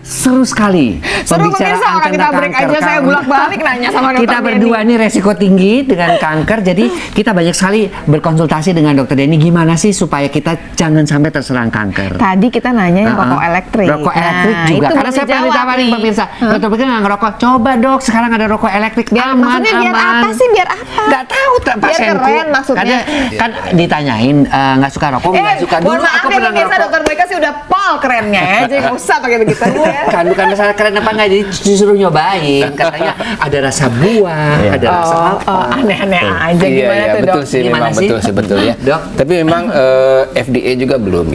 seru sekali. Seru pemirsa, orang kita break aja saya bolak-balik nanya sama dokter Kita berdua nih resiko tinggi dengan kanker, jadi kita banyak sekali berkonsultasi dengan dokter Denny gimana sih supaya kita jangan sampai terserang kanker. Tadi kita nanya yang rokok elektrik. Rokok elektrik juga, karena saya pernah ditawarin pemirsa, dokter pikir nggak ngerokok, coba dok sekarang ada rokok elektrik, biar, aman, maksudnya biar apa sih, biar apa? Nggak tahu pasienku. Biar keren maksudnya. Kan ditanyain nggak suka rokok, nggak suka. Dulu maaf aku ya pernah pemirsa, ngerokok. dokter mereka sih udah pol kerennya ya, jadi nggak usah pakai begitu. Kan bukan masalah keren apa nggak, jadi disuruh nyobain, katanya ada rasa buah, ada rasa apa. Aneh-aneh aja, gimana tuh dok? Betul sih, memang betul sih, betul ya. Dok, tapi memang FDA juga belum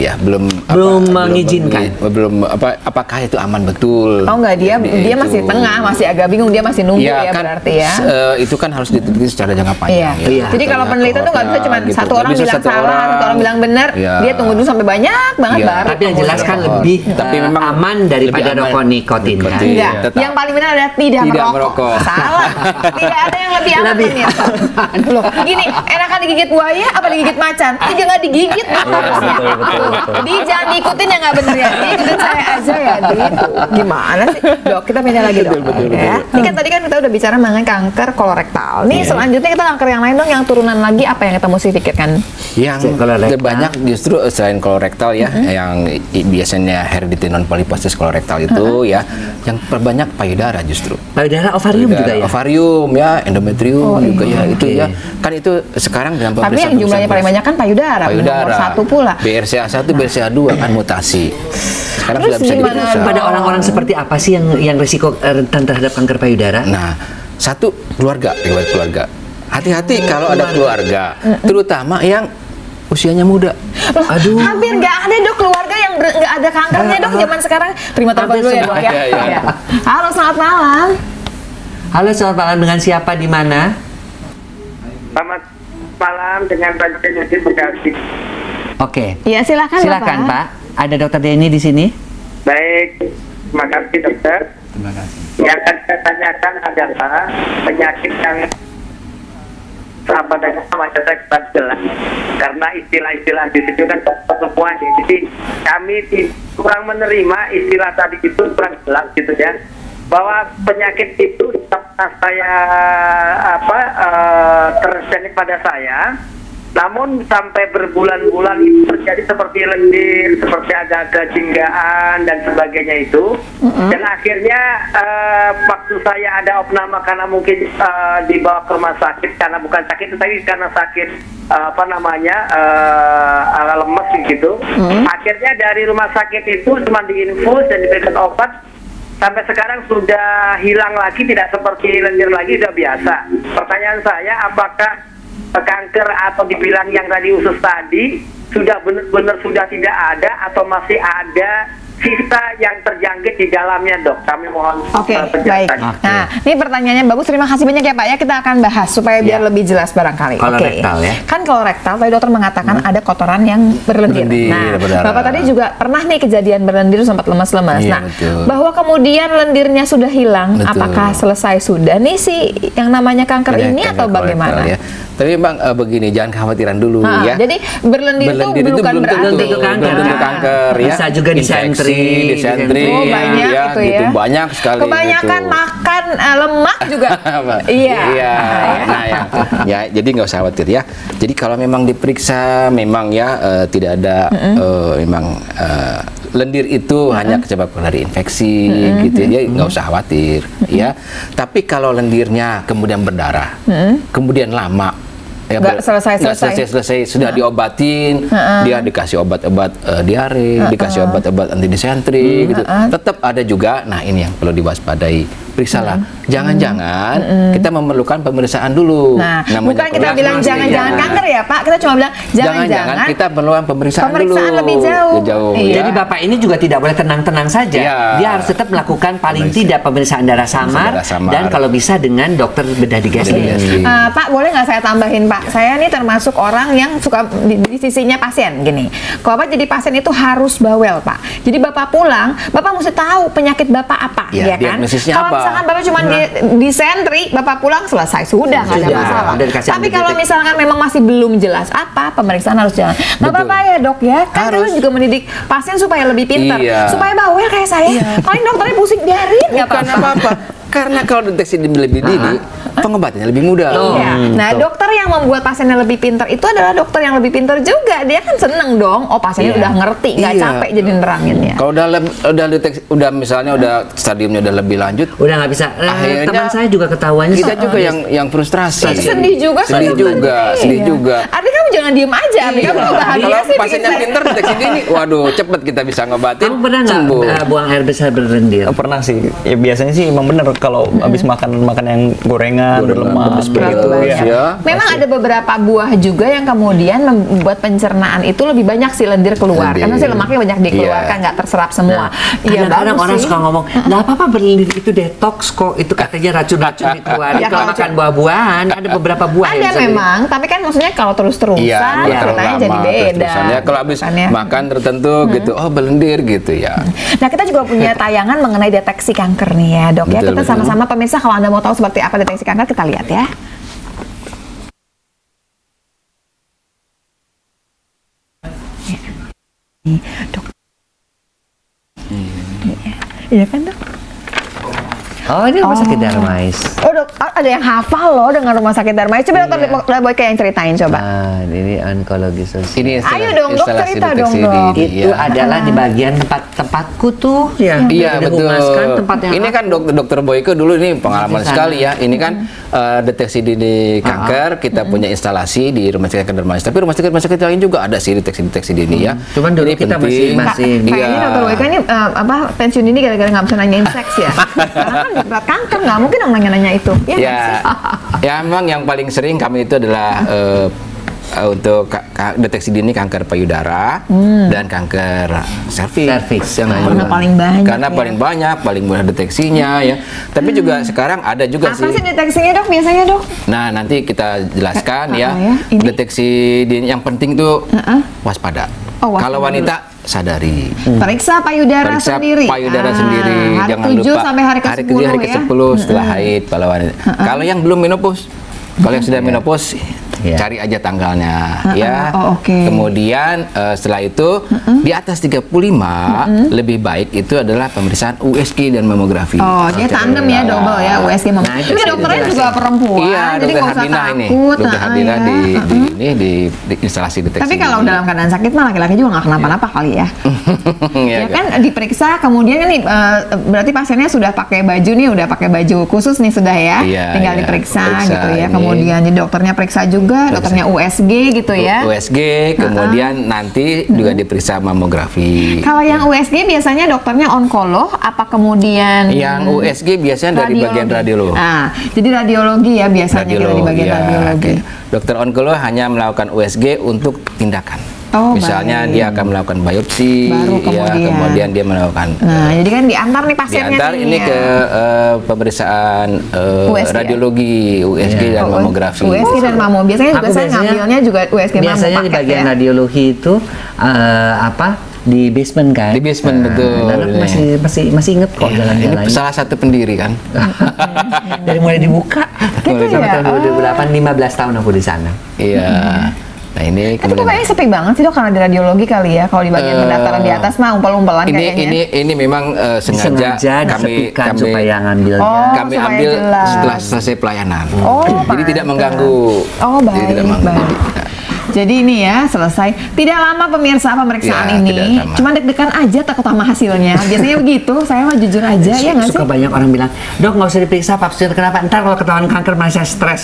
mengizinkan. Belum apakah itu aman betul? Oh enggak, dia masih tengah, masih agak bingung, dia masih nunggu ya kan, berarti ya. Itu kan harus diteliti secara jangka panjang. Iya. Jadi kalau penelitian tuh nggak bisa cuma satu orang bilang salah, satu orang bilang benar, dia tunggu dulu sampai banyak banget baru. Tapi yang jelas kan lebih memang aman daripada rokok nikotin kan. Enggak. Yang paling benar adalah tidak merokok. Salah. Tidak ada yang lebih aman ya. Loh, gini, enakan digigit buaya apa digigit macan? Ini jangan digigit harusnya. Di jangan diikutin yang nggak benar ya. Diikutin saya aja ya. Gitu. Gimana sih? Dok, kita pindah lagi dok. Ya. Ini kan tadi kan kita udah bicara mengenai kanker kolorektal. Nih selanjutnya kita kanker yang lain dong, yang turunan lagi apa yang kita mesti pikirkan? Yang terbanyak justru selain kolorektal ya, yang biasanya hereditary non polyposis kolorektal itu ya, yang terbanyak payudara justru. Payudara, ovarium juga ya? Ovarium ya, endometrium juga ya, itu ya. Kan itu sekarang dalam pemeriksaan. Tapi yang jumlahnya paling banyak kan payudara. Payudara. Nomor 1 pula. BRCA1, BRCA2 kan mutasi. Sekarang terus sudah bisa diperiksa. Pada orang-orang seperti apa sih yang risiko rentan terhadap kanker payudara? Nah, satu keluarga, riwayat keluarga. Hati-hati kalau ada keluarga, terutama yang usianya muda. Aduh. Hampir nggak ada dok keluarga yang nggak ada kankernya dok zaman sekarang. Terima telepon dulu ya dok ya. Halo, selamat malam. Halo, selamat malam, dengan siapa di mana? Selamat malam, dengan Pak Denny Bekasi. Oke. Iya, silakan Pak. Ada dokter Denny di sini. Baik, terima kasih dokter. Terima kasih. Yang akan saya tanyakan adalah penyakit yang apa namanya saya kurang jelas karena istilah-istilah di situ kan semua ya. Jadi kami kurang menerima istilah tadi itu, kurang jelas gitu ya, bahwa penyakit itu saya terjadi pada saya, namun sampai berbulan-bulan itu terjadi seperti lendir, seperti agak-agak jinggaan dan sebagainya itu. Dan akhirnya waktu saya ada opname karena mungkin dibawa ke rumah sakit karena bukan sakit tapi karena sakit lemes gitu. Akhirnya dari rumah sakit itu cuma diinfus dan diberikan obat. Sampai sekarang sudah hilang lagi, tidak seperti lendir lagi, sudah biasa. Pertanyaan saya, apakah kanker atau dibilang yang tadi usus tadi sudah benar-benar sudah tidak ada atau masih ada sisa yang terjangkit di dalamnya dok? Kami mohon. Oke, baik. Nah, ini pertanyaannya bagus. Terima kasih banyak ya Pak ya. Kita akan bahas supaya biar lebih jelas barangkali. Kolorektal ya. Kan kolorektal tadi dokter mengatakan ada kotoran yang berlendir. Nah, Bapak tadi juga pernah nih kejadian berlendir sempat lemas-lemas. Iya, nah, betul. bahwa kemudian lendirnya sudah hilang, apakah selesai sudah nih sih yang namanya kanker ini atau bagaimana? Ya. Tapi memang begini, jangan kekhawatiran dulu ya. Jadi berlendir itu bukan berarti kanker ya. Bisa juga disentri, banyak ya, gitu ya. Banyak sekali. Kebanyakan makan lemak juga. Iya. Nah, ya, jadi nggak usah khawatir ya. Jadi kalau memang diperiksa memang ya tidak ada memang lendir itu hanya disebabkan dari infeksi gitu ya, nggak usah khawatir ya. Tapi kalau lendirnya kemudian berdarah, kemudian lama ya, nggak selesai sudah diobatin, dia dikasih obat-obat diare, dikasih obat-obat anti disentri gitu, tetap ada juga. Nah, ini yang perlu diwaspadai. Periksalah, jangan-jangan kita memerlukan pemeriksaan dulu. Nah, bukan kita bilang jangan-jangan kanker ya Pak, kita cuma bilang jangan-jangan kita perlukan pemeriksaan dulu. Lebih jauh. Iya. Jadi Bapak ini juga tidak boleh tenang-tenang saja. Dia harus tetap melakukan paling tidak pemeriksaan darah samar, dan kalau bisa dengan dokter bedah digestif. Pak, boleh nggak saya tambahin Pak? Saya nih termasuk orang yang suka di sisinya pasien gini. Kalau Bapak jadi pasien itu harus bawel Pak. Jadi Bapak pulang, Bapak mesti tahu penyakit Bapak apa, ya kan? Diagnosisnya apa? misalkan Bapak cuma di sentri, Bapak pulang selesai, sudah nggak ada masalah. Tapi kalau misalkan memang masih belum jelas apa, pemeriksaan harus jalan. Nggak apa-apa ya dok ya, kan kita juga mendidik pasien supaya lebih pintar, supaya bawel kayak saya. Paling dokternya pusing, biarin nggak apa-apa. Karena kalau deteksi lebih dini, pengobatannya lebih mudah. Nah, dokter yang membuat pasiennya lebih pintar itu adalah dokter yang lebih pintar juga. Dia kan seneng dong. Oh, pasiennya udah ngerti, nggak capek jadi neranginnya. Kalau udah deteksi, misalnya udah stadiumnya udah lebih lanjut, udah nggak bisa. Akhirnya teman saya juga ketahuannya. Kita juga yang frustrasi. Sedih juga. Sedih juga. Artinya kamu jangan diem aja. Kamu bahagia kalau sih. pasiennya pintar deteksi dini, waduh, cepet kita bisa ngobatin. Kamu pernah nggak buang air besar berlendir? Pernah sih. Ya, biasanya sih emang bener kalau habis makan yang gorengan, berlemak, begitu ya. Memang ada beberapa buah juga yang kemudian membuat pencernaan itu lebih banyak sih lendir keluar. Karena sih lemaknya banyak dikeluarkan, nggak terserap semua. Iya, kadang orang suka ngomong, nggak apa-apa berlendir itu detox kok. Itu katanya racun-racun dikeluarin. Kalau makan buah-buahan, ada beberapa buah yang ada memang, tapi kan maksudnya kalau terus-terusan, ceritanya jadi beda. Ya, kalau habis makan tertentu gitu, oh berlendir gitu ya. Nah, kita juga punya tayangan mengenai deteksi kanker nih ya dok ya. Kita sama-sama pemirsa, kalau Anda mau tahu seperti apa deteksi kanker, kita lihat ya. Dok. Iya kan dok? Oh, ini rumah sakit Darmais. Oh dok, ada yang hafal loh dengan rumah sakit Darmais. Coba dokter Boyke yang ceritain coba. Ini onkologi sosial. Ini ayo dong dok, cerita dong dok. Itu adalah di bagian tempatku tuh. Iya betul. Ini kan dokter Boyke dulu ini pengalaman sekali ya. Ini kan deteksi dini kanker, kita punya instalasi di rumah sakit Darmais. Tapi rumah sakit lain juga ada sih deteksi dini ya. Cuman dulu kita masih. Kayaknya dokter Boyke ini pensiun dini gara-gara nggak bisa nanyain seks ya. Karena kan berat kanker, nggak mungkin dong nanya-nanya itu. Ya memang yang paling sering kami itu adalah untuk deteksi dini kanker payudara dan kanker serviks yang karena paling banyak. Karena paling banyak, paling mudah deteksinya ya. Tapi juga sekarang ada juga apa sih deteksinya dok biasanya dok? Nah nanti kita jelaskan ya. Deteksi dini yang penting tuh waspada. Kalau wanita sadari. Periksa payudara sendiri. Hari jangan lupa. Sampai hari ke-10 setelah haid kalau wanita. Kalau yang belum menopause, kalau yang sudah menopause, cari aja tanggalnya ya. Kemudian setelah itu di atas 35 lebih baik itu adalah pemeriksaan USG dan mamografi. Oh, dia tandem ya, double ya USG mamografi. Tapi dokternya juga perempuan, jadi nggak usah takut. Dokter Hardina di instalasi deteksi. Tapi kalau dalam keadaan sakit mah laki-laki juga nggak kenapa-napa kali ya. Ya kan diperiksa, kemudian kan berarti pasiennya sudah pakai baju nih, udah pakai baju khusus nih sudah ya. Tinggal diperiksa gitu ya. Kemudian jadi dokternya periksa juga, dokternya USG gitu ya. USG, kemudian nanti juga diperiksa mamografi. Kalau yang USG biasanya dokternya onkolog, apa kemudian? Yang USG biasanya dari bagian radiologi. Nah, jadi radiologi ya biasanya kita di bagian radiologi. Dokter onkolog hanya melakukan USG untuk tindakan. Misalnya dia akan melakukan biopsi, kemudian dia melakukan. Nah, jadi kan diantar nih pasiennya. Diantar ini ke pemeriksaan radiologi, USG dan mamografi. USG dan mamo. Biasanya juga saya ngambilnya juga USG mamo. Biasanya di bagian radiologi itu di basement kan? Di basement betul. Masih inget kok jalan-jalannya. Ini salah satu pendiri kan. Dari mulai dibuka. Gitu ya. Tahun 2008, 15 tahun aku di sana. Iya. Nah ini itu kayaknya sepi banget sih dok karena di radiologi kali ya. Kalau di bagian pendaftaran di atas mah umpel-umpelan kayaknya. Ini memang sengaja kami supaya ngambilnya. Kami ambil setelah selesai pelayanan. Jadi tidak mengganggu. Baik. Jadi ini ya selesai. Tidak lama pemirsa pemeriksaan ini. Cuma deg-degan aja takut sama hasilnya. Biasanya begitu. Saya mah jujur aja ya nggak sih? Suka banyak orang bilang, dok nggak usah diperiksa pasien kenapa? Ntar kalau ketahuan kanker malah saya stres.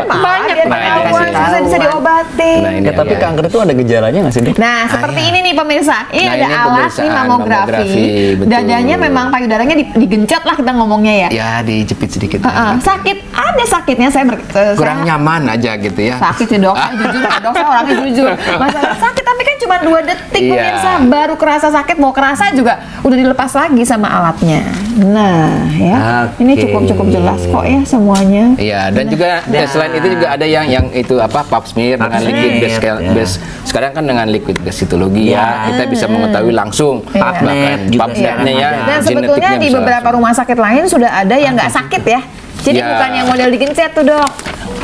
Banyak ketahuan bisa diobati. Tapi kanker itu ada gejalanya nggak sih dok? Nah seperti ini nih pemirsa. Ini ada alat nih mamografi. Dadanya memang payudaranya digencet lah kita ngomongnya ya. Ya dijepit sedikit. Sakit, ada sakitnya saya kurang nyaman aja gitu ya. Sakit sih dok. jujur dok, saya orangnya jujur. Masalah sakit tapi kan cuma 2 detik pemirsa, baru kerasa sakit, mau kerasa juga udah dilepas lagi sama alatnya. Nah ya, ini cukup jelas kok ya semuanya. Iya, dan juga selain itu juga ada yang itu apa, pap smear dengan liquid base. Sekarang kan dengan liquid base histologi ya, kita bisa mengetahui langsung PubMed-nya ya. Dan sebetulnya di beberapa rumah sakit lain sudah ada yang nggak sakit ya. Jadi bukan yang model digencet tuh dok.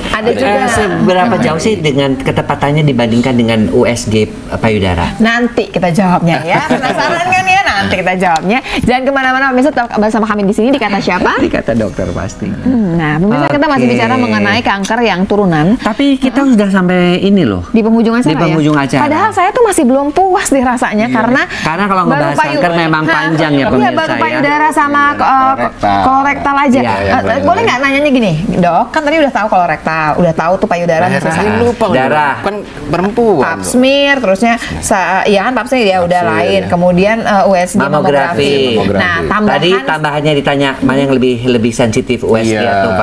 Ada juga. Seberapa jauh sih dengan ketepatannya dibandingkan dengan USG payudara? Nanti kita jawabnya ya. Penasaran kan ya? Nanti kita jawabnya. Jangan kemana-mana pemirsa, tetap bersama kami di sini di Kata Siapa? Di Kata Dokter pasti. Nah pemirsa, kita masih bicara mengenai kanker yang turunan. Tapi kita sudah sampai ini loh. Di penghujung acara. Di penghujung acara. Padahal saya tuh masih belum puas deh rasanya karena kalau ngebahas kanker memang panjang ya pemirsa. Iya, baru payudara sama kolorektal aja. Boleh nggak nanyanya gini, dok? Kan tadi udah tahu kolorektal, udah tahu tuh payudara, darah, kan perempuan. Pap smear, terusnya ya kan pap smear ya udah lain. Kemudian USG mamografi. Nah, tambahannya ditanya mana yang lebih sensitif, USG atau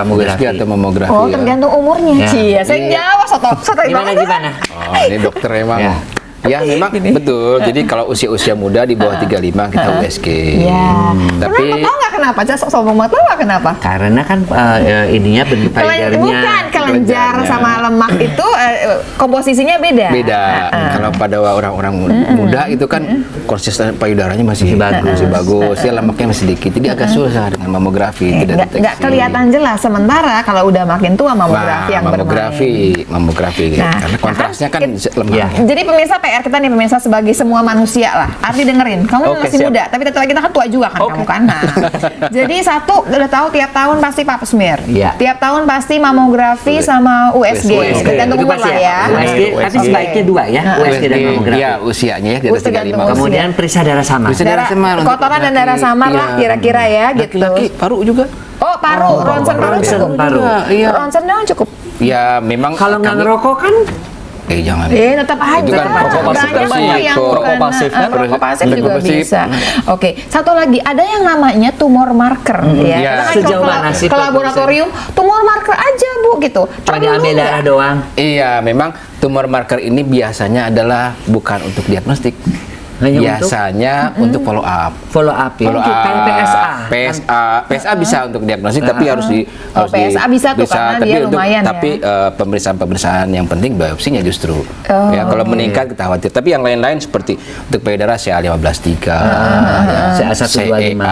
mamografi? Oh, tergantung umurnya. Iya, saya jawab soto gimana? Oh, ini dokter emang. Ya memang betul. Jadi kalau usia muda di bawah 35 kita USG. Iya. Tapi tahu nggak kenapa? Sombong banget, tahu nggak kenapa? Karena kan ininya bentuk payudaranya. Bukan, kelenjar sama lemak itu komposisinya beda. Kalau pada orang-orang muda itu kan konsistensi payudaranya masih bagus. Ya lemaknya masih sedikit. Jadi agak susah dengan mamografi. Nggak kelihatan jelas. Sementara kalau udah makin tua mamografi yang bermain. Mamografi. Karena kontrasnya kan lemah. Jadi pemirsa kita nih pemirsa sebagai semua manusia lah. Arti dengerin, kamu masih muda, tapi tetap kita kan tua juga kan kamu kan. Nah, jadi satu udah tahu tiap tahun pasti pap smear, tiap tahun pasti mamografi sama USG. Tergantung umur lah ya. USG, tapi sebaiknya 2 ya, USG dan mamografi. Iya, usianya ya di atas 35. Kemudian periksa darah samar. Kotoran dan darah samar lah kira-kira ya gitu. Laki-laki paru juga. Oh paru, ronsen paru cukup. Ronsen doang cukup. Ya memang kalau nggak ngerokok kan. Jangan. Tetap aja. Rokok pasif kan banyak. Rokok pasif juga bisa. Oke, satu lagi ada yang namanya tumor marker ya. Sejauh mana sih? Ke laboratorium tumor marker aja Bu gitu. Cuma diambil darah doang. Iya, memang tumor marker ini biasanya adalah bukan untuk diagnostik. Biasanya untuk follow up ya. PSA bisa untuk diagnostik tapi harus PSA bisa tuh karena dia lumayan ya. Tapi pemeriksaan yang penting biopsinya justru. Ya kalau meningkat kita khawatir. Tapi yang lain-lain seperti untuk payudara CA15-3, CA125,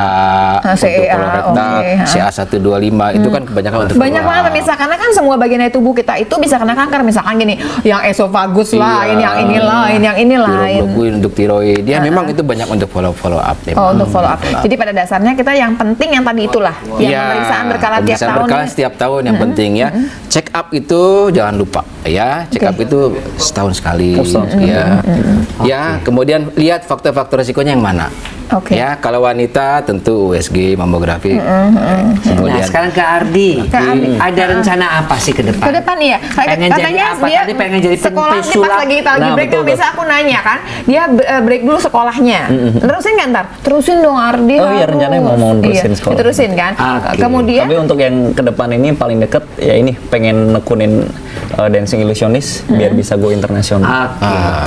untuk kolorektal, CA125 itu kan kebanyakan untuk banyak banget pemirsa karena kan semua bagian dari tubuh kita itu bisa kena kanker. Misalkan gini, yang esofagus lain, yang ini lain, yang ini lain. Untuk tiroid. Dia memang itu banyak untuk follow up. Untuk follow up. Jadi pada dasarnya kita yang penting yang tadi itulah, yang pemeriksaan berkala tiap tahun. Setiap tahun yang penting ya. Check up itu jangan lupa ya. Check up itu setahun sekali. Ya, kemudian lihat faktor-faktor risikonya yang mana. Ya, kalau wanita tentu USG, mamografi. Nah, sekarang ke Ardi. Ada rencana apa sih ke depan? Ke depan iya. Katanya dia pengen jadi sekolah ini pas lagi break bisa aku nanya kan. Dia break dulu sekolahnya. Terusin kan ntar? Terusin dong Ardi. Oh iya rencananya mau terusin sekolah. Terusin kan. Kemudian. Tapi untuk yang ke depan ini paling deket ya ini pengen nekunin dancing illusionist biar bisa go internasional.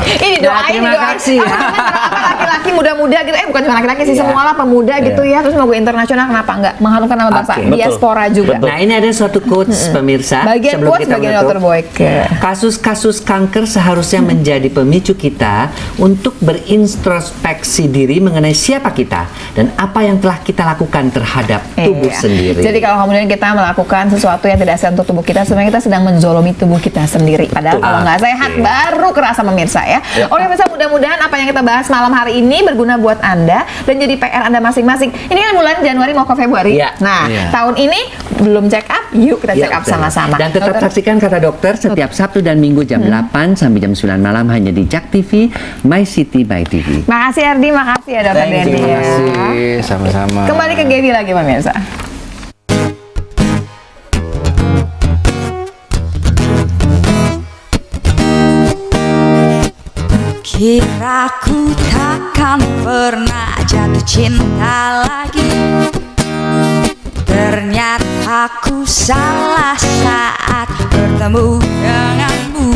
Ini doain laki-laki muda-muda gitu. Bukan cuma laki-laki sih, semua lah pemuda gitu ya. Terus mau go internasional kenapa enggak? Mengharumkan nama bangsa. Diaspora juga. Nah ini ada suatu quotes pemirsa. Bagian quotes bagian Dr. Boyke. Kasus-kasus kanker seharusnya menjadi pemicu kita untuk berintrospeksi diri mengenai siapa kita dan apa yang telah kita lakukan terhadap tubuh sendiri. Jadi kalau kemudian kita melakukan sesuatu yang tidak sehat untuk tubuh kita, sebenarnya kita sedang menzolomi tubuh kita sendiri. Padahal kalau nggak sehat baru kerasa pemirsa ya. Oleh pemirsa mudah-mudahan apa yang kita bahas malam hari ini berguna buat Anda dan jadi PR Anda masing-masing. Ini kan bulan Januari mau ke Februari. Nah, tahun ini belum check up, yuk kita check up sama-sama. Dan tetap saksikan Kata Dokter setiap Sabtu dan Minggu jam 8 sampai jam 9 malam hanya di Jak TV, My City by TV. Makasih Ardi, makasih ya Dr. Dendi. Terima kasih, sama-sama. Kembali ke Gaby lagi pemirsa. Kiraku takkan pernah jatuh cinta lagi. Ternyata aku salah saat bertemu denganmu.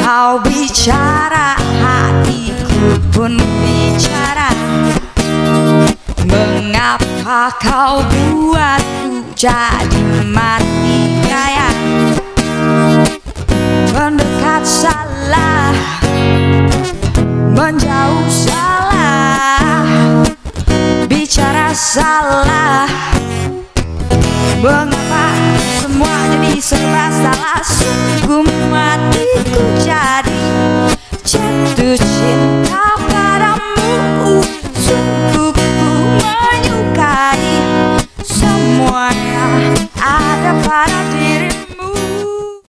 kau bicara, hatiku pun bicara. Mengapa kau buatku jadi mati gaya? Mendekat salah, menjauh salah, bicara salah. Mengapa semua jadi serba salah? Sungguh matiku jadi jatuh cinta padamu. Sungguh ku menyukai semua yang ada padamu.